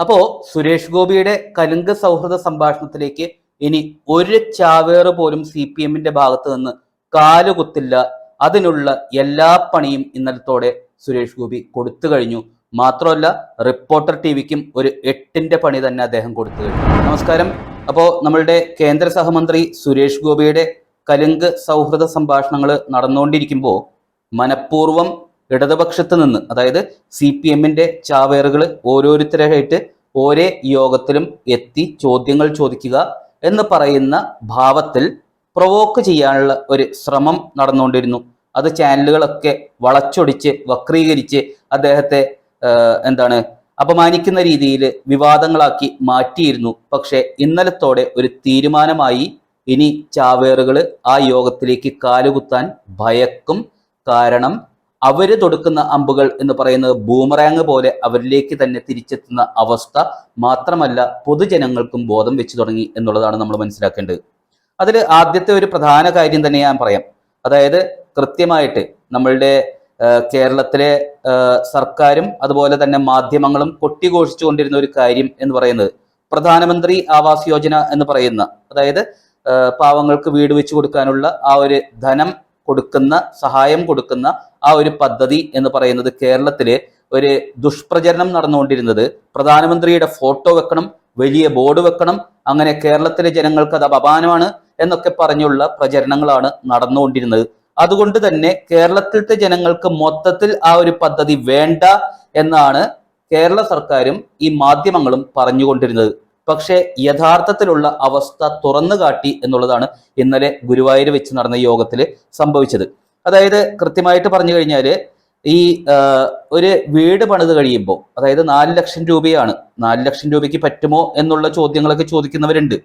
അപ്പോ സുരേഷ് ഗോപിയുടെ കലുങ്ക് സൗഹൃദ സംഭാഷണത്തിലേക്ക് ഇനി ഒരു ചാവേറ് പോലും CPM-ന്റെ ഭാഗത്ത് നിന്ന് കാലുകുത്തില്ല. അതിനുള്ള എല്ലാ പണിയും ഇന്നലത്തോടെ സുരേഷ് ഗോപി കൊടുത്തു കഴിഞ്ഞു. മാത്രമല്ല, റിപ്പോർട്ടർ TVക്കും ഒരു 8ന്റെ പണി തന്നെ അദ്ദേഹം കൊടുത്തു കഴിഞ്ഞു. നമസ്കാരം. അപ്പോൾ നമ്മളുടെ കേന്ദ്ര സഹമന്ത്രി സുരേഷ് ഗോപിയുടെ കലുങ്ക് സൗഹൃദ സംഭാഷണങ്ങൾ നടന്നുകൊണ്ടിരിക്കുമ്പോൾ മനഃപൂർവ്വം ഇടതുപക്ഷത്ത് നിന്ന്, അതായത് CPM-ന്റെ ചാവേറുകൾ ഓരോരുത്തരായിട്ട് ഓരോ യോഗത്തിലും എത്തി ചോദ്യങ്ങൾ ചോദിക്കുക എന്ന് പറയുന്ന ഭാവത്തിൽ പ്രൊവോക്ക് ചെയ്യാനുള്ള ഒരു ശ്രമം നടന്നുകൊണ്ടിരുന്നു. അത് ചാനലുകളൊക്കെ വളച്ചൊടിച്ച് വക്രീകരിച്ച് അദ്ദേഹത്തെ അപമാനിക്കുന്ന രീതിയിൽ വിവാദങ്ങളാക്കി മാറ്റിയിരുന്നു. പക്ഷെ ഇന്നലത്തോടെ ഒരു തീരുമാനമായി. ഇനി ചാവേറുകൾ ആ യോഗത്തിലേക്ക് കാലുകുത്താൻ ഭയക്കും. കാരണം അവര് തൊടുക്കുന്ന അമ്പുകൾ എന്ന് പറയുന്നത് ബൂമറാങ് പോലെ അവരിലേക്ക് തന്നെ തിരിച്ചെത്തുന്ന അവസ്ഥ. മാത്രമല്ല, പൊതുജനങ്ങൾക്കും ബോധം വെച്ചു തുടങ്ങി എന്നുള്ളതാണ് നമ്മൾ മനസ്സിലാക്കേണ്ടത്. അതിൽ ആദ്യത്തെ ഒരു പ്രധാന കാര്യം തന്നെ ഞാൻ പറയാം. അതായത് കൃത്യമായിട്ട് നമ്മളുടെ കേരളത്തിലെ സർക്കാരും അതുപോലെ തന്നെ മാധ്യമങ്ങളും കൊട്ടിഘോഷിച്ചുകൊണ്ടിരുന്ന ഒരു കാര്യം എന്ന് പറയുന്നത് പ്രധാനമന്ത്രി ആവാസ് യോജന എന്ന് പറയുന്ന, അതായത് പാവങ്ങൾക്ക് വീട് വെച്ചു കൊടുക്കാനുള്ള ആ ഒരു ധനം കൊടുക്കുന്ന, സഹായം കൊടുക്കുന്ന ആ ഒരു പദ്ധതി എന്ന് പറയുന്നത് കേരളത്തിലെ ഒരു ദുഷ്പ്രചരണം നടന്നുകൊണ്ടിരുന്നത് പ്രധാനമന്ത്രിയുടെ ഫോട്ടോ വെക്കണം, വലിയ ബോർഡ് വെക്കണം, അങ്ങനെ കേരളത്തിലെ ജനങ്ങൾക്ക് അത് അപമാനമാണ് എന്നൊക്കെ പറഞ്ഞുള്ള പ്രചരണങ്ങളാണ് നടന്നുകൊണ്ടിരുന്നത്. അതുകൊണ്ട് തന്നെ കേരളത്തിലത്തെ ജനങ്ങൾക്ക് മൊത്തത്തിൽ ആ ഒരു പദ്ധതി വേണ്ട എന്നാണ് കേരള സർക്കാരും ഈ മാധ്യമങ്ങളും പറഞ്ഞുകൊണ്ടിരുന്നത്. പക്ഷേ യഥാർത്ഥത്തിലുള്ള അവസ്ഥ തുറന്നു കാട്ടി എന്നുള്ളതാണ് ഇന്നലെ ഗുരുവായൂർ വെച്ച് നടന്ന യോഗത്തിൽ സംഭവിച്ചത്. അതായത് കൃത്യമായിട്ട് പറഞ്ഞു കഴിഞ്ഞാൽ ഈ ഒരു വീട് പണിത് കഴിയുമ്പോൾ, അതായത് 4 ലക്ഷം രൂപയാണ്, 4 ലക്ഷം രൂപയ്ക്ക് പറ്റുമോ എന്നുള്ള ചോദ്യങ്ങളൊക്കെ ചോദിക്കുന്നവരുണ്ട്.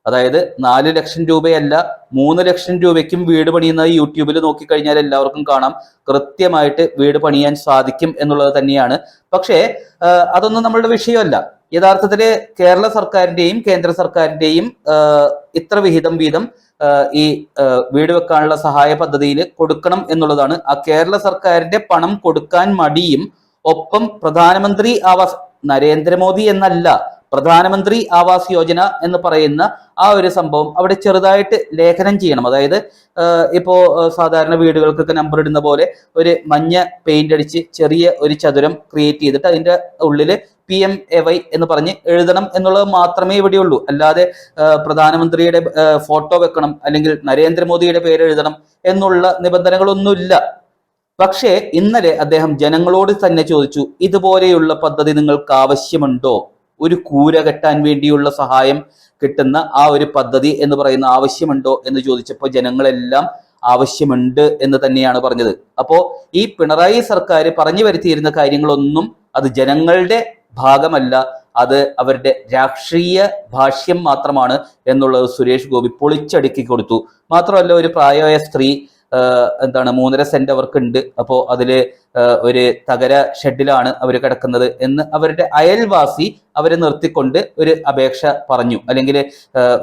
അതായത് 4 ലക്ഷം രൂപയല്ല, 3 ലക്ഷം രൂപയ്ക്കും വീട് പണിയുന്നത് യൂട്യൂബിൽ നോക്കിക്കഴിഞ്ഞാൽ എല്ലാവർക്കും കാണാം. കൃത്യമായിട്ട് വീട് പണിയാൻ സാധിക്കും എന്നുള്ളത് തന്നെയാണ്. പക്ഷേ അതൊന്നും നമ്മളുടെ വിഷയമല്ല. യഥാർത്ഥത്തില് കേരള സർക്കാരിന്റെയും കേന്ദ്ര സർക്കാരിന്റെയും ഇത്ര വിഹിതം വീതം ഈ വീട് വെക്കാനുള്ള സഹായ പദ്ധതിയിൽ കൊടുക്കണം എന്നുള്ളതാണ്. ആ കേരള സർക്കാരിന്റെ പണം കൊടുക്കാൻ മടിയും, ഒപ്പം പ്രധാനമന്ത്രി ആവാസ്, നരേന്ദ്രമോദി എന്നല്ല, പ്രധാനമന്ത്രി ആവാസ് യോജന എന്ന് പറയുന്ന ആ ഒരു സംഭവം അവിടെ ചെറുതായിട്ട് ലേഖനം ചെയ്യണം. അതായത് ഇപ്പോ സാധാരണ വീടുകൾക്കൊക്കെ നമ്പർ ഇടുന്ന പോലെ ഒരു മഞ്ഞ പെയിന്റ് അടിച്ച് ചെറിയ ഒരു ചതുരം ക്രിയേറ്റ് ചെയ്തിട്ട് അതിന്റെ ഉള്ളിൽ PMAY എന്ന് പറഞ്ഞ് എഴുതണം എന്നുള്ളത് മാത്രമേ ഇവിടെയുള്ളൂ. അല്ലാതെ പ്രധാനമന്ത്രിയുടെ ഫോട്ടോ വെക്കണം അല്ലെങ്കിൽ നരേന്ദ്രമോദിയുടെ പേര് എഴുതണം എന്നുള്ള നിബന്ധനകളൊന്നുമില്ല. പക്ഷേ ഇന്നലെ അദ്ദേഹം ജനങ്ങളോട് തന്നെ ചോദിച്ചു, ഇതുപോലെയുള്ള പദ്ധതി നിങ്ങൾക്ക് ആവശ്യമുണ്ടോ? ഒരു കൂര കെട്ടാൻ വേണ്ടിയുള്ള സഹായം കിട്ടുന്ന ആ ഒരു പദ്ധതി എന്ന് പറയുന്ന ആവശ്യമുണ്ടോ എന്ന് ചോദിച്ചപ്പോൾ ജനങ്ങളെല്ലാം ആവശ്യമുണ്ട് എന്ന് തന്നെയാണ് പറഞ്ഞത്. അപ്പോ ഈ പിണറായി സർക്കാർ പറഞ്ഞു വരുത്തിയിരുന്ന കാര്യങ്ങളൊന്നും അത് ജനങ്ങളുടെ ഭാഗമല്ല, അത് അവരുടെ രാഷ്ട്രീയ ഭാഷ്യം മാത്രമാണ് എന്നുള്ളത് സുരേഷ് ഗോപി പൊളിച്ചടുക്കി കൊടുത്തു. മാത്രമല്ല, ഒരു പ്രായമായ സ്ത്രീ 3.5 സെന്റ് അവർക്കുണ്ട്, അപ്പോൾ അതില് ഒരു തകര ഷെഡിലാണ് അവർ കിടക്കുന്നത് എന്ന് അവരുടെ അയൽവാസി അവരെ നിർത്തിക്കൊണ്ട് ഒരു അപേക്ഷ പറഞ്ഞു, അല്ലെങ്കിൽ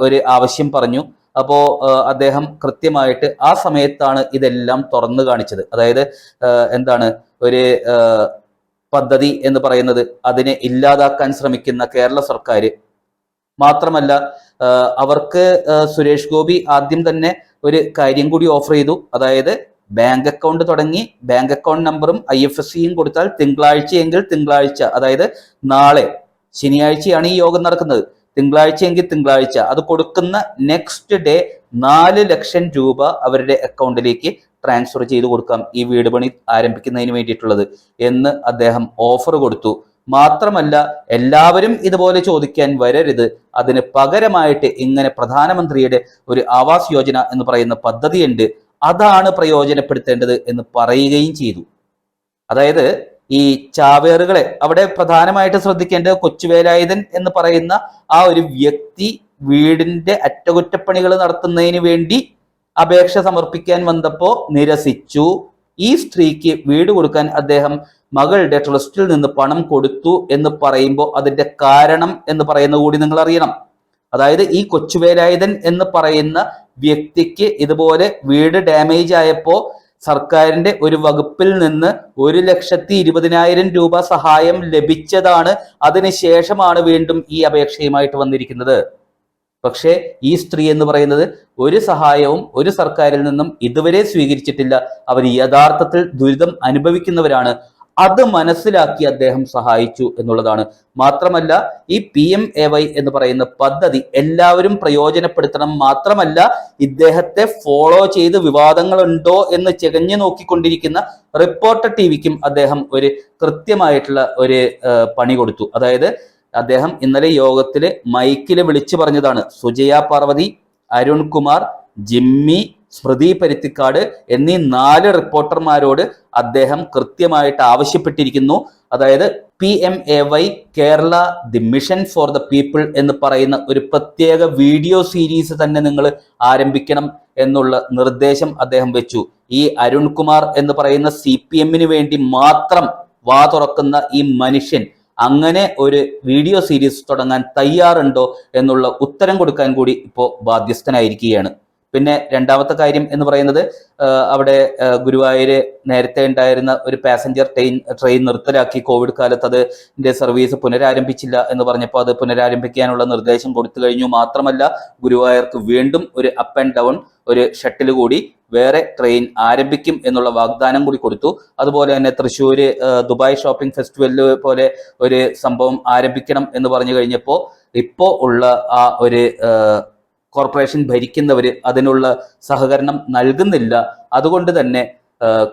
ഒരു ആവശ്യം പറഞ്ഞു. അപ്പോ അദ്ദേഹം കൃത്യമായിട്ട് ആ സമയത്താണ് ഇതെല്ലാം തുറന്നു കാണിച്ചത്. അതായത് ഒരു പദ്ധതി എന്ന് പറയുന്നത് അതിനെ ഇല്ലാതാക്കാൻ ശ്രമിക്കുന്ന കേരള സർക്കാർ. മാത്രമല്ല, അവർക്ക് സുരേഷ് ഗോപി ആദ്യം തന്നെ ഒരു കാര്യം കൂടി ഓഫർ ചെയ്തു. അതായത് ബാങ്ക് അക്കൗണ്ട് തുടങ്ങി ബാങ്ക് അക്കൗണ്ട് നമ്പറും IFSCയും കൊടുത്താൽ തിങ്കളാഴ്ചയെങ്കിൽ തിങ്കളാഴ്ച, അതായത് നാളെ ശനിയാഴ്ചയാണ് ഈ യോഗം നടക്കുന്നത്, തിങ്കളാഴ്ചയെങ്കിൽ തിങ്കളാഴ്ച അത് കൊടുക്കുന്ന നെക്സ്റ്റ് ഡേ 4 ലക്ഷം രൂപ അവരുടെ അക്കൗണ്ടിലേക്ക് ട്രാൻസ്ഫർ ചെയ്ത് കൊടുക്കാം, ഈ വീട് പണി ആരംഭിക്കുന്നതിന് വേണ്ടിയിട്ടുള്ളത് എന്ന് അദ്ദേഹം ഓഫർ കൊടുത്തു. മാത്രമല്ല, എല്ലാവരും ഇതുപോലെ ചോദിക്കാൻ വരരുത്, അതിന് പകരമായിട്ട് ഇങ്ങനെ പ്രധാനമന്ത്രിയുടെ ഒരു ആവാസ് യോജന എന്ന് പറയുന്ന പദ്ധതിയുണ്ട്, അതാണ് പ്രയോജനപ്പെടുത്തേണ്ടത് എന്ന് പറയുകയും ചെയ്തു. അതായത് ഈ ചാവേറുകളെ അവിടെ പ്രധാനമായിട്ട് ശ്രദ്ധിക്കേണ്ടത് കൊച്ചുവേലായുധൻ എന്ന് പറയുന്ന ആ ഒരു വ്യക്തി വീടിന്റെ അറ്റകുറ്റപ്പണികൾ നടത്തുന്നതിന് വേണ്ടി അപേക്ഷ സമർപ്പിക്കാൻ വന്നപ്പോൾ നിരസിച്ചു. ഈ സ്ത്രീക്ക് വീട് കൊടുക്കാൻ അദ്ദേഹം മകളുടെ ട്രസ്റ്റിൽ നിന്ന് പണം കൊടുത്തു എന്ന് പറയുമ്പോൾ അതിന്റെ കാരണം എന്ന് പറയുന്നത് കൂടി നിങ്ങൾ അറിയണം. അതായത് ഈ കൊച്ചുവേലായുധൻ എന്ന് പറയുന്ന വ്യക്തിക്ക് ഇതുപോലെ വീട് ഡാമേജ് ആയപ്പോൾ സർക്കാരിന്റെ ഒരു വകുപ്പിൽ നിന്ന് 1,20,000 രൂപ സഹായം ലഭിച്ചതാണ്. അതിനുശേഷമാണ് വീണ്ടും ഈ അപേക്ഷയുമായിട്ട് വന്നിരിക്കുന്നത്. പക്ഷേ ഈ സ്ത്രീ എന്ന് പറയുന്നത് ഒരു സഹായവും ഒരു സർക്കാരിൽ നിന്നും ഇതുവരെ സ്വീകരിച്ചിട്ടില്ല. അവർ യഥാർത്ഥത്തിൽ ദുരിതം അനുഭവിക്കുന്നവരാണ്. അത് മനസ്സിലാക്കി അദ്ദേഹം സഹായിച്ചു എന്നുള്ളതാണ്. മാത്രമല്ല, ഈ PMAY എന്ന് പറയുന്ന പദ്ധതി എല്ലാവരും പ്രയോജനപ്പെടുത്തണം. മാത്രമല്ല, ഇദ്ദേഹത്തെ ഫോളോ ചെയ്ത് വിവാദങ്ങളുണ്ടോ എന്ന് ചെകഞ്ഞു നോക്കിക്കൊണ്ടിരിക്കുന്ന റിപ്പോർട്ടർ TVക്കും അദ്ദേഹം ഒരു കൃത്യമായിട്ടുള്ള ഒരു പണി കൊടുത്തു. അതായത് അദ്ദേഹം ഇന്നലെ യോഗത്തില് മൈക്കില് വിളിച്ചു പറഞ്ഞതാണ്, സുജയ പാർവതി, അരുൺ കുമാർ, ജിമ്മി, സ്മൃതി പരുത്തിക്കാട് എന്നീ 4 റിപ്പോർട്ടർമാരോട് അദ്ദേഹം കൃത്യമായിട്ട് ആവശ്യപ്പെട്ടിരിക്കുന്നു. അതായത് PMAY Kerala the mission for the people എന്ന് പറയുന്ന ഒരു പ്രത്യേക വീഡിയോ സീരീസ് തന്നെ നിങ്ങൾ ആരംഭിക്കണം എന്നുള്ള നിർദ്ദേശം അദ്ദേഹം വെച്ചു. ഈ അരുൺ കുമാർ എന്ന് പറയുന്ന CPM-ന് വേണ്ടി മാത്രം വാ തുറക്കുന്ന ഈ മനുഷ്യൻ അങ്ങനെ ഒരു വീഡിയോ സീരീസ് തുടങ്ങാൻ തയ്യാറുണ്ടോ എന്നുള്ള ഉത്തരം കൊടുക്കാൻ കൂടി ഇപ്പോൾ ബാധ്യസ്ഥനായിരിക്കുകയാണ്. പിന്നെ രണ്ടാമത്തെ കാര്യം എന്ന് പറയുന്നത്, അവിടെ ഗുരുവായൂര് നേരത്തെ ഉണ്ടായിരുന്ന ഒരു പാസഞ്ചർ ട്രെയിൻ നിർത്തലാക്കി. കോവിഡ് കാലത്ത് അതിന്റെ സർവീസ് പുനരാരംഭിച്ചില്ല എന്ന് പറഞ്ഞപ്പോൾ അത് പുനരാരംഭിക്കാനുള്ള നിർദ്ദേശം കൊടുത്തു കഴിഞ്ഞു. മാത്രമല്ല, ഗുരുവായൂർക്ക് വീണ്ടും ഒരു അപ്പ് ആൻഡ് ഡൗൺ ഒരു ഷട്ടിൽ കൂടി വേറെ ട്രെയിൻ ആരംഭിക്കും എന്നുള്ള വാഗ്ദാനം കൂടി കൊടുത്തു. അതുപോലെ തന്നെ തൃശ്ശൂര് ദുബായ് ഷോപ്പിംഗ് ഫെസ്റ്റിവല് പോലെ ഒരു സംഭവം ആരംഭിക്കണം എന്ന് പറഞ്ഞു കഴിഞ്ഞപ്പോൾ ഇപ്പോൾ ഉള്ള ആ ഒരു കോർപ്പറേഷൻ ഭരിക്കുന്നവർ അതിനുള്ള സഹകരണം നൽകുന്നില്ല. അതുകൊണ്ട് തന്നെ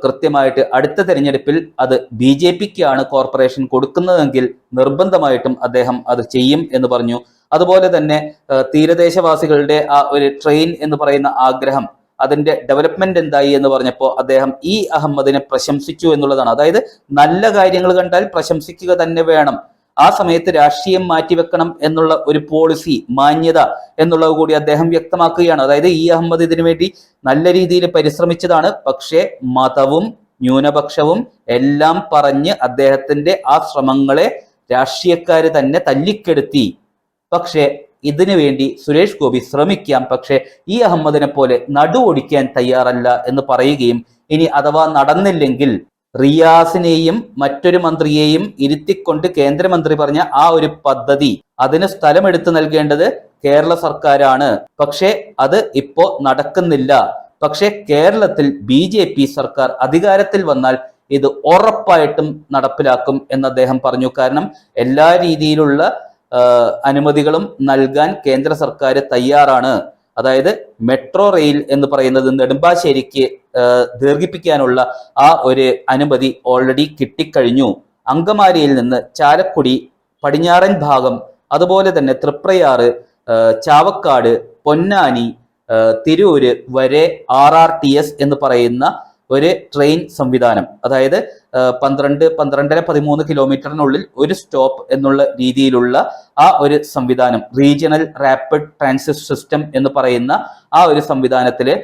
കൃത്യമായിട്ട് അടുത്ത തെരഞ്ഞെടുപ്പിൽ അത് BJPക്കാണ് കോർപ്പറേഷൻ കൊടുക്കുന്നതെങ്കിൽ നിർബന്ധമായിട്ടും അദ്ദേഹം അത് ചെയ്യും എന്ന് പറഞ്ഞു. അതുപോലെ തന്നെ തീരദേശവാസികളുടെ ആ ഒരു ട്രെയിൻ എന്ന് പറയുന്ന ആഗ്രഹം, അതിന്റെ ഡെവലപ്മെന്റ് എന്തായി എന്ന് പറഞ്ഞപ്പോൾ അദ്ദേഹം അഹമ്മദിനെ പ്രശംസിച്ചു എന്നുള്ളതാണ്. അതായത് നല്ല കാര്യങ്ങൾ കണ്ടാൽ പ്രശംസിക്കുക തന്നെ വേണം. ആ സമയത്ത് രാഷ്ട്രീയം മാറ്റിവെക്കണം എന്നുള്ള ഒരു പോളിസി, മാന്യത എന്നുള്ളത് കൂടി അദ്ദേഹം വ്യക്തമാക്കുകയാണ്. അതായത് അഹമ്മദ് ഇതിനു വേണ്ടി നല്ല രീതിയിൽ പരിശ്രമിച്ചതാണ്. പക്ഷേ മതവും ന്യൂനപക്ഷവും എല്ലാം പറഞ്ഞ് അദ്ദേഹത്തിന്റെ ആ ശ്രമങ്ങളെ രാഷ്ട്രീയക്കാര് തന്നെ തല്ലിക്കെടുത്തി. പക്ഷേ ഇതിനു വേണ്ടി സുരേഷ് ഗോപി ശ്രമിക്കാം, പക്ഷെ അഹമ്മദിനെ പോലെ നടു ഒടിക്കാൻ തയ്യാറല്ല എന്ന് പറയുകയും, ഇനി അഥവാ നടന്നില്ലെങ്കിൽ റിയാസിനെയും മറ്റൊരു മന്ത്രിയെയും ഇരുത്തിക്കൊണ്ട് കേന്ദ്രമന്ത്രി പറഞ്ഞ ആ ഒരു പദ്ധതി അതിന് സ്ഥലമെടുത്ത് നൽകേണ്ടത് കേരള സർക്കാരാണ്. പക്ഷെ അത് ഇപ്പോ നടക്കുന്നില്ല. പക്ഷെ കേരളത്തിൽ BJP സർക്കാർ അധികാരത്തിൽ വന്നാൽ ഇത് ഉറപ്പായിട്ടും നടപ്പിലാക്കും എന്ന് അദ്ദേഹം പറഞ്ഞു. കാരണം എല്ലാ രീതിയിലുള്ള അനുമതികളും നൽകാൻ കേന്ദ്ര സർക്കാർ തയ്യാറാണ്. അതായത് മെട്രോ റെയിൽ എന്ന് പറയുന്നത് നെടുമ്പാശ്ശേരിക്ക് ദീർഘിപ്പിക്കാനുള്ള ആ ഒരു അനുമതി ഓൾറെഡി കിട്ടിക്കഴിഞ്ഞു. അങ്കമാലിയിൽ നിന്ന് ചാലക്കുടി, പടിഞ്ഞാറൻ ഭാഗം, അതുപോലെ തന്നെ തൃപ്രയാറ്, ചാവക്കാട്, പൊന്നാനി, തിരൂര് വരെ RRTS എന്ന് പറയുന്ന ഒരു ട്രെയിൻ സംവിധാനം, അതായത് 12-13 കിലോമീറ്ററിനുള്ളിൽ ഒരു സ്റ്റോപ്പ് എന്നുള്ള രീതിയിലുള്ള ആ ഒരു സംവിധാനം, റീജിയണൽ റാപ്പിഡ് ട്രാൻസിറ്റ് സിസ്റ്റം എന്ന് പറയുന്ന ആ ഒരു സംവിധാനത്തില്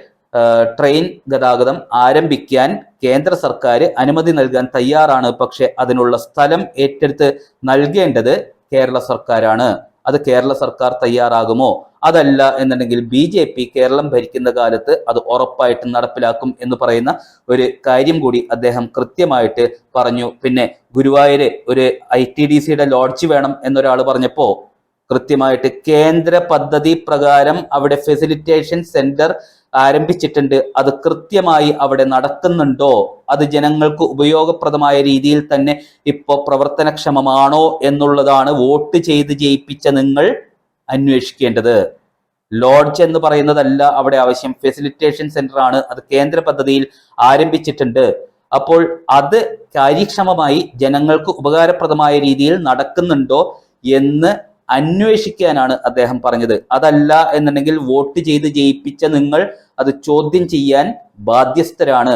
ട്രെയിൻ ഗതാഗതം ആരംഭിക്കാൻ കേന്ദ്ര സർക്കാർ അനുമതി നൽകാൻ തയ്യാറാണ്. പക്ഷെ അതിനുള്ള സ്ഥലം ഏറ്റെടുത്ത് നൽകേണ്ടത് കേരള സർക്കാരാണ്. അത് കേരള സർക്കാർ തയ്യാറാകുമോ? അതല്ല എന്നുണ്ടെങ്കിൽ BJP കേരളം ഭരിക്കുന്ന കാലത്ത് അത് ഉറപ്പായിട്ടും നടപ്പിലാക്കും എന്ന് പറയുന്ന ഒരു കാര്യം കൂടി അദ്ദേഹം കൃത്യമായിട്ട് പറഞ്ഞു. പിന്നെ ഗുരുവായൂര് ഒരു ITDCയുടെ ലോഡ്ജ് വേണം എന്നൊരാൾ പറഞ്ഞപ്പോ കൃത്യമായിട്ട് കേന്ദ്ര പദ്ധതി പ്രകാരം അവിടെ ഫെസിലിറ്റേഷൻ സെന്റർ ആരംഭിച്ചിട്ടുണ്ട്. അത് കൃത്യമായി അവിടെ നടക്കുന്നുണ്ടോ, അത് ജനങ്ങൾക്ക് ഉപയോഗപ്രദമായ രീതിയിൽ തന്നെ ഇപ്പോ പ്രവർത്തനക്ഷമമാണോ എന്നുള്ളതാണ് വോട്ട് ചെയ്ത് ജയിപ്പിച്ച നിങ്ങൾ അന്വേഷിക്കേണ്ടത്. ലോഡ്ജ് എന്ന് പറയുന്നതല്ല അവിടെ ആവശ്യം, ഫെസിലിറ്റേഷൻ സെന്റർ ആണ്. അത് കേന്ദ്ര പദ്ധതിയിൽ ആരംഭിച്ചിട്ടുണ്ട്. അപ്പോൾ അത് കാര്യക്ഷമമായി ജനങ്ങൾക്ക് ഉപകാരപ്രദമായ രീതിയിൽ നടക്കുന്നുണ്ടോ എന്ന് അന്വേഷിക്കാനാണ് അദ്ദേഹം പറഞ്ഞത്. അതല്ല എന്നുണ്ടെങ്കിൽ വോട്ട് ചെയ്ത് ജയിപ്പിച്ച നിങ്ങൾ അത് ചോദ്യം ചെയ്യാൻ ബാധ്യസ്ഥരാണ്.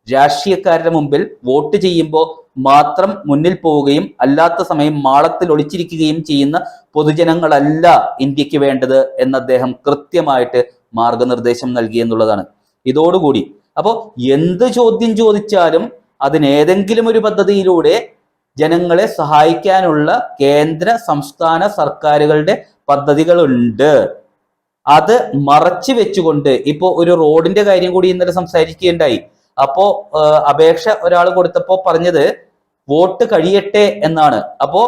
രാഷ്ട്രീയക്കാരുടെ മുമ്പിൽ വോട്ട് ചെയ്യുമ്പോൾ മാത്രം മുന്നിൽ പോവുകയും അല്ലാത്ത സമയം മാളത്തിൽ ഒളിച്ചിരിക്കുകയും ചെയ്യുന്ന പൊതുജനങ്ങളല്ല ഇന്ത്യക്ക് വേണ്ടത് എന്ന് അദ്ദേഹം കൃത്യമായിട്ട് മാർഗനിർദ്ദേശം നൽകി എന്നുള്ളതാണ്. ഇതോടുകൂടി അപ്പോൾ എന്ത് ചോദ്യം ചോദിച്ചാലും അതിനേതെങ്കിലും ഒരു പദ്ധതിയിലൂടെ ജനങ്ങളെ സഹായിക്കാനുള്ള കേന്ദ്ര സംസ്ഥാന സർക്കാരുകളുടെ പദ്ധതികളുണ്ട്. അത് മറച്ചു വെച്ചുകൊണ്ട് ഇപ്പോ ഒരു റോഡിന്റെ കാര്യം കൂടി ഇന്നലെ സംസാരിക്കുകയുണ്ടായി. അപ്പോ അപേക്ഷ ഒരാൾ കൊടുത്തപ്പോ പറഞ്ഞത് വോട്ട് കഴിയട്ടെ എന്നാണ്. അപ്പോ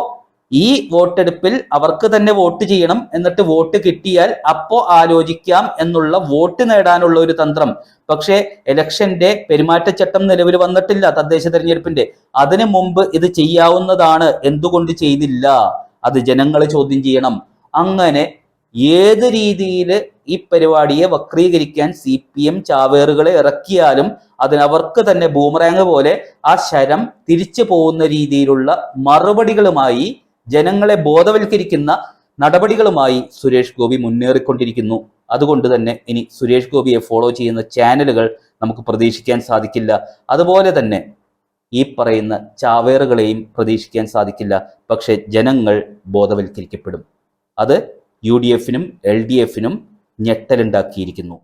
ഈ വോട്ടെടുപ്പിൽ അവർക്ക് തന്നെ വോട്ട് ചെയ്യണം, എന്നിട്ട് വോട്ട് കിട്ടിയാൽ അപ്പോ ആലോചിക്കാം എന്നുള്ള വോട്ട് നേടാനുള്ള ഒരു തന്ത്രം. പക്ഷേ ഇലക്ഷന്റെ പെരുമാറ്റച്ചട്ടം നിലവിൽ വന്നിട്ടില്ല, തദ്ദേശ തെരഞ്ഞെടുപ്പിന്റെ. അതിനു മുമ്പ് ഇത് ചെയ്യാവുന്നതാണ്, എന്തുകൊണ്ട് ചെയ്തില്ല? അത് ജനങ്ങൾ ചോദ്യം ചെയ്യണം. അങ്ങനെ ഏത് രീതിയിൽ ഈ പരിപാടിയെ വക്രീകരിക്കാൻ CPM ചാവേറുകളെ ഇറക്കിയാലും അതിനവർക്ക് തന്നെ ബൂമറാങ് പോലെ ആ ശരം തിരിച്ചു പോകുന്ന രീതിയിലുള്ള മറുപടികളുമായി, ജനങ്ങളെ ബോധവൽക്കരിക്കുന്ന നടപടികളുമായി സുരേഷ് ഗോപി മുന്നേറിക്കൊണ്ടിരിക്കുന്നു. അതുകൊണ്ട് തന്നെ ഇനി സുരേഷ് ഗോപിയെ ഫോളോ ചെയ്യുന്ന ചാനലുകൾ നമുക്ക് പ്രതീക്ഷിക്കാൻ സാധിക്കില്ല. അതുപോലെ തന്നെ ഈ പറയുന്ന ചാവേറുകളെയും പ്രതീക്ഷിക്കാൻ സാധിക്കില്ല. പക്ഷെ ജനങ്ങൾ ബോധവൽക്കരിക്കപ്പെടും. അത് UDF-നും LDF-നും ഞെട്ടലുണ്ടാക്കിയിരിക്കുന്നു.